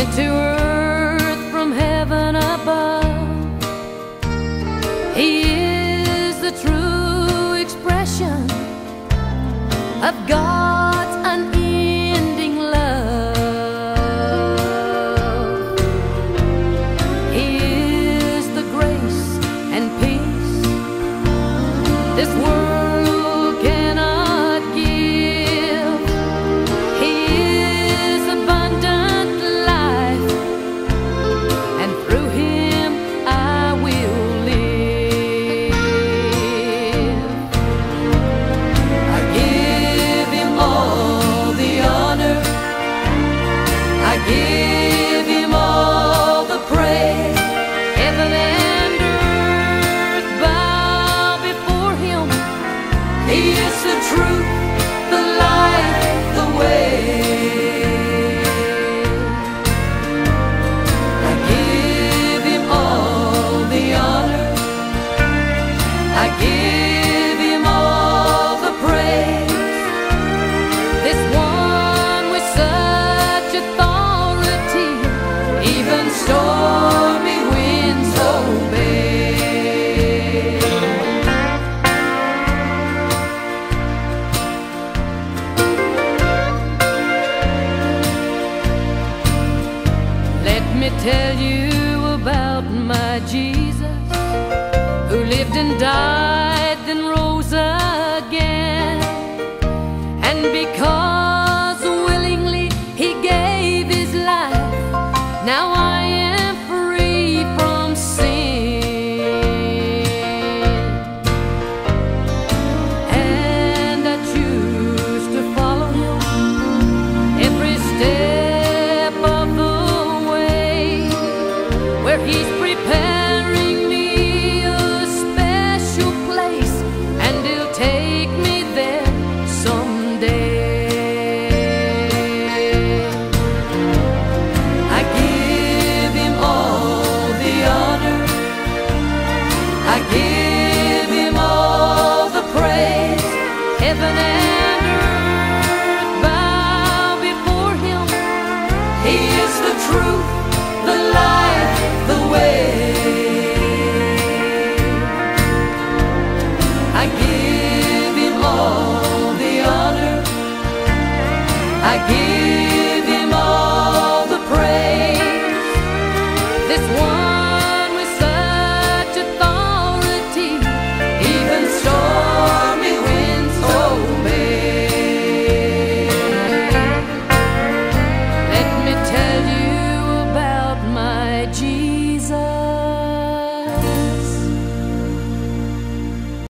sent to earth from heaven above. He is the true expression of God's unending love. He is the grace and peace this world cannot give. He is abundant life, and through Him I will live. I give Him all the honor, I give Him all the praise. Heaven and earth bow before Him. He is the truth, the light, the way. I give Him all the honor, I give Him all the praise. This one with such authority, even stormy winds obey. Let me tell you about my Jesus, who lived and died, then rose again. And because willingly He gave His life, now I am free from sin. And I choose to follow Him every step of the way, where He's